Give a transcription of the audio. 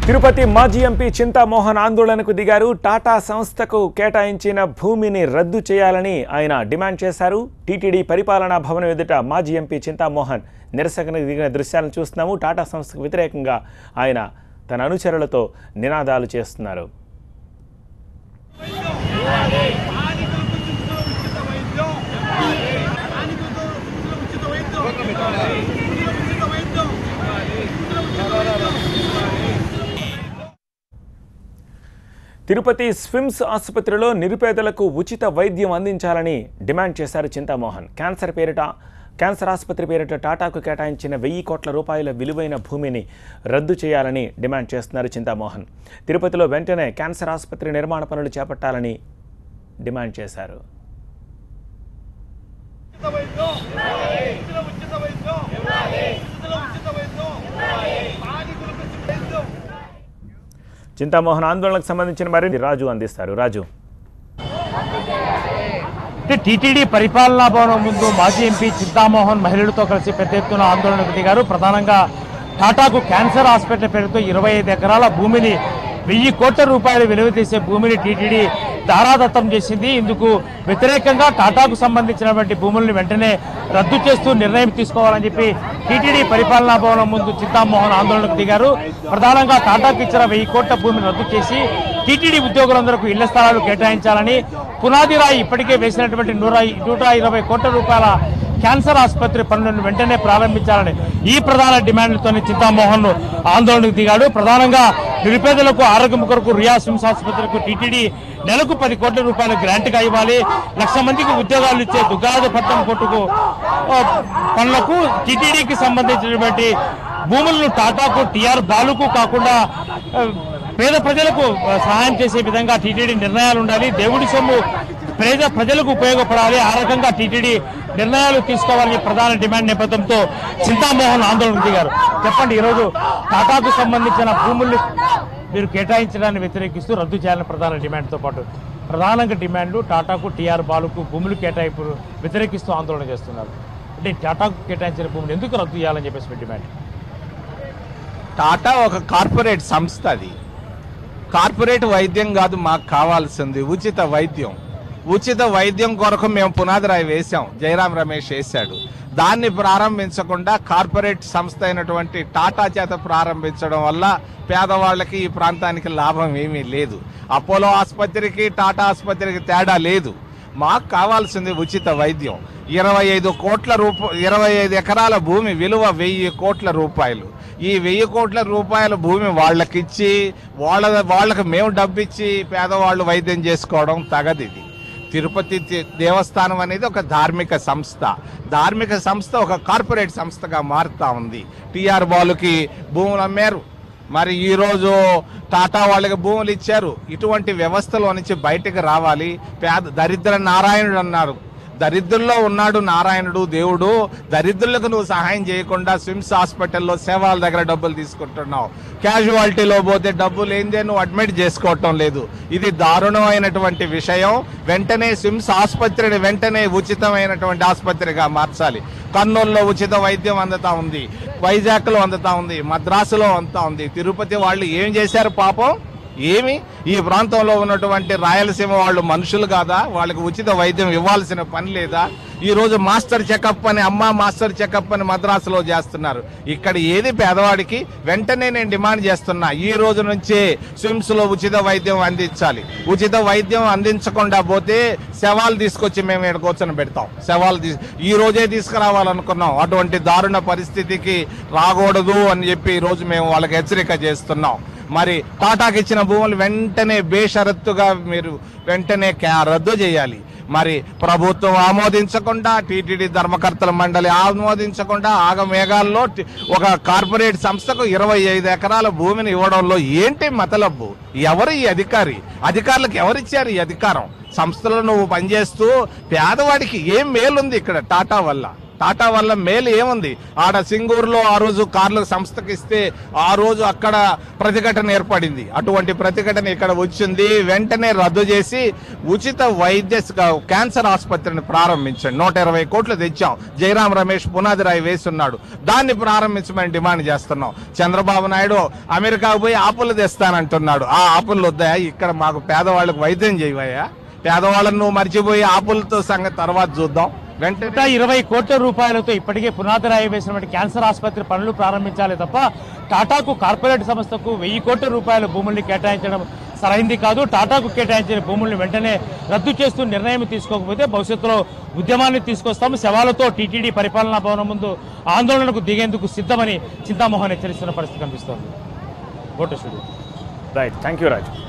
తిరుపతి మాజీ ఎంపీ చింతామోహన్ ఆందోళనకు దిగారు. టాటా సంస్థకు కేటాయించిన భూమిని రద్దు చేయాలని ఆయన డిమాండ్ చేశారు. టీటీడీ పరిపాలనా భవనం ఎదుట మాజీ ఎంపీ చింతామోహన్ నిరసనకు దిగిన దృశ్యాలను చూస్తున్నాము. టాటా సంస్థకు వ్యతిరేకంగా ఆయన తన అనుచరులతో నినాదాలు చేస్తున్నారు. తిరుపతి స్విమ్స్ ఆసుపత్రిలో నిరుపేదలకు ఉచిత వైద్యం అందించాలని డిమాండ్ చేశారు చింతామోహన్. క్యాన్సర్ ఆసుపత్రి పేరిట టాటాకు కేటాయించిన 1000 కోట్ల రూపాయల విలువైన భూమిని రద్దు చేయాలని డిమాండ్ చేస్తున్నారు చింతామోహన్. తిరుపతిలో వెంటనే క్యాన్సర్ ఆసుపత్రి నిర్మాణ పనులు చేపట్టాలని డిమాండ్ చేశారు. చింతామోహన్ ఆందోళనకు సంబంధించిన మరిన్ని రాజు అందిస్తారు. రాజు, టీటీడీ పరిపాలనా భవనం ముందు మాజీ ఎంపీ చింతామోహన్ మహిళలతో కలిసి పెద్ద ఎత్తున ఆందోళనకు దిగారు. ప్రధానంగా టాటాకు క్యాన్సర్ హాస్పిటల్ పేరుతో 25 ఎకరాల భూమిని 1000 కోట్ల రూపాయలు విలువ చేసే భూమిని టీటీడీ దారాదత్తం చేసింది. ఇందుకు వ్యతిరేకంగా టాటాకు సంబంధించినటువంటి భూములను వెంటనే రద్దు చేస్తూ నిర్ణయం తీసుకోవాలని చెప్పి టీటీడీ పరిపాలనా భవనం ముందు చింతామోహన్ ఆందోళనకు దిగారు. ప్రధానంగా టాటాకు ఇచ్చిన 1000 కోట్ల భూమిని రద్దు చేసి టీటీడీ ఉద్యోగులందరికీ ఇళ్ల స్థలాలు కేటాయించాలని, పునాది రాయి ఇప్పటికే వేసినటువంటి 120 కోట్ల రూపాయల క్యాన్సర్ ఆసుపత్రి పనులను వెంటనే ప్రారంభించాలని ఈ ప్రధాన డిమాండ్లతోనే చింతామోహన్ ఆందోళనకు దిగాడు. ప్రధానంగా నిరుపేదలకు ఆరోగ్యం కొరకు రియా స్విమ్స్ ఆసుపత్రికి టీటీడీ నెలకు 10 కోట్ల రూపాయల గ్రాంట్గా ఇవ్వాలి. 1,00,000 మందికి ఉద్యోగాలు ఇచ్చే దుగ్గారపట్నం కొట్టుకు పనులకు టీటీడీకి సంబంధించినటువంటి భూములను టాటాకు, టీఆర్ బాలుకు కాకుండా పేద ప్రజలకు సహాయం చేసే విధంగా టీటీడీ నిర్ణయాలు ఉండాలి. దేవుడి సొమ్ము ప్రజలకు ఉపయోగపడాలి. ఆ రకంగా టీటీడీ నిర్ణయాలు తీసుకోవాలని ప్రధాన డిమాండ్ నేపథ్యంతో చింతామోహన్ ఆందోళనకు దిగారు. చెప్పండి, ఈరోజు టాటాకు సంబంధించిన భూముల్ని మీరు కేటాయించడాన్ని వ్యతిరేకిస్తూ రద్దు చేయాలని ప్రధాన డిమాండ్తో పాటు ప్రధానంగా డిమాండ్లు టాటాకు, టీఆర్ బాలుకు భూములు కేటాయింపు వ్యతిరేకిస్తూ ఆందోళన చేస్తున్నారు. అంటే టాటాకు కేటాయించిన భూములు ఎందుకు రద్దు చేయాలని చెప్పేసి డిమాండ్. టాటా ఒక కార్పొరేట్ సంస్థ. అది కార్పొరేట్ వైద్యం కాదు మాకు కావాల్సింది, ఉచిత వైద్యం. ఉచిత వైద్యం కొరకు మేము పునాది రాయి వేశాం, జయరాం రమేష్ వేశాడు. దాన్ని ప్రారంభించకుండా కార్పొరేట్ సంస్థ అయినటువంటి టాటా చేత ప్రారంభించడం వల్ల పేదవాళ్ళకి ఈ ప్రాంతానికి లాభం ఏమీ లేదు. అపోలో ఆసుపత్రికి టాటా ఆసుపత్రికి తేడా లేదు. మాకు కావాల్సింది ఉచిత వైద్యం. 25 ఎకరాల భూమి విలువ 1000 కోట్ల రూపాయలు. ఈ 1000 కోట్ల రూపాయల భూమి వాళ్ళకిచ్చి వాళ్ళకి మేము డబ్బిచ్చి పేదవాళ్ళు వైద్యం చేసుకోవడం తగదిది. తిరుపతి దేవస్థానం అనేది ఒక ధార్మిక సంస్థ ఒక కార్పొరేట్ సంస్థగా మారుతా ఉంది. టీఆర్ బాలుకి భూములు అమ్మారు, మరి ఈరోజు టాటా వాళ్ళకి భూములు ఇచ్చారు. ఇటువంటి వ్యవస్థలో నుంచి బయటకు రావాలి. దరిద్ర నారాయణుడు అన్నారు, దరిద్రుల్లో ఉన్నాడు నారాయణుడు దేవుడు. దరిద్రులకు నువ్వు సహాయం చేయకుండా స్విమ్స్ హాస్పిటల్లో సేవల దగ్గర డబ్బులు తీసుకుంటున్నావు. క్యాజువాలిటీలో పోతే డబ్బులు ఏందే నువ్వు అడ్మిట్ చేసుకోవటం లేదు. ఇది దారుణమైనటువంటి విషయం. వెంటనే స్విమ్స్ ఆసుపత్రిని వెంటనే ఉచితమైనటువంటి ఆసుపత్రిగా మార్చాలి. కర్నూలులో ఉచిత వైద్యం అందుతా ఉంది, వైజాగ్లో అందుతా ఉంది, మద్రాసులో అందుతా ఉంది. తిరుపతి వాళ్ళు ఏం చేశారు పాపం? ఏమి ఈ ప్రాంతంలో ఉన్నటువంటి రాయలసీమ వాళ్ళు మనుషులు కాదా? వాళ్ళకి ఉచిత వైద్యం ఇవ్వాల్సిన పని లేదా? ఈరోజు మాస్టర్ చెకప్ అని మాస్టర్ చెకప్ అని మద్రాసులో చేస్తున్నారు. ఇక్కడ ఏది పేదవాడికి? వెంటనే నేను డిమాండ్ చేస్తున్నా, ఈ రోజు నుంచే స్విమ్స్ లో ఉచిత వైద్యం అందించాలి. ఉచిత వైద్యం అందించకుండా పోతే శవాలు తీసుకొచ్చి మేము ఇక్కడ కూర్చొని పెడతాం. ఈ రోజే తీసుకురావాలనుకున్నాం. అటువంటి దారుణ పరిస్థితికి రాకూడదు అని చెప్పి ఈ రోజు మేము వాళ్ళకి హెచ్చరిక చేస్తున్నాం. మరి టాటాకి ఇచ్చిన భూములు వెంటనే బేషరత్తుగా మీరు వెంటనే రద్దు చేయాలి. మరి ప్రభుత్వం ఆమోదించకుండా, టీటీడీ ధర్మకర్తల మండలి ఆమోదించకుండా ఆగమేఘాల్లో ఒక కార్పొరేట్ సంస్థకు 25 ఎకరాల భూమిని ఇవ్వడంలో ఏంటి మతలబ్బు? ఎవరు ఈ అధికారులకు ఎవరిచ్చారు ఈ అధికారం? సంస్థలో నువ్వు పనిచేస్తూ పేదవాడికి ఏం మేలుంది ఇక్కడ టాటా వల్ల? టాటా వల్ల మేలు ఏముంది? ఆడ సింగూరులో ఆ రోజు కార్ల సంస్థకి ఇస్తే ఆ రోజు అక్కడ ప్రతిఘటన ఏర్పడింది. అటువంటి ప్రతిఘటన ఇక్కడ వచ్చింది. వెంటనే రద్దు చేసి ఉచిత వైద్య క్యాన్సర్ ఆసుపత్రిని ప్రారంభించండి. 120 కోట్లు తెచ్చాం. జయరాం రమేష్ పునాది రాయి వేస్తున్నాడు. దాన్ని ప్రారంభించమని డిమాండ్ చేస్తున్నాం. చంద్రబాబు నాయుడు అమెరికాకు పోయి ఆపులు తెస్తానంటున్నాడు. ఆ ఆపులు వద్దా? ఇక్కడ మాకు పేదవాళ్ళకు వైద్యం చేయవయ్యా. పేదవాళ్ళను నువ్వు మర్చిపోయి ఆపులతో సంగతి తర్వాత చూద్దాం. వెంటనే 20 కోట్ల రూపాయలతో ఇప్పటికే పునాది రాయి వేసినటువంటి క్యాన్సర్ ఆసుపత్రి పనులు ప్రారంభించాలి తప్ప టాటాకు కార్పొరేట్ సంస్థకు 1000 కోట్ల రూపాయల భూముల్ని కేటాయించడం సరైంది కాదు. టాటాకు కేటాయించిన భూముల్ని వెంటనే రద్దు చేస్తూ నిర్ణయం తీసుకోకపోతే భవిష్యత్తులో ఉద్యమాన్ని తీసుకొస్తాము. శవాలతో టీటీడీ పరిపాలనా భవనం ముందు ఆందోళనకు దిగేందుకు సిద్ధమని చింతామోహన్ హెచ్చరిస్తున్న పరిస్థితి కనిపిస్తోంది. Right, thank you Raju.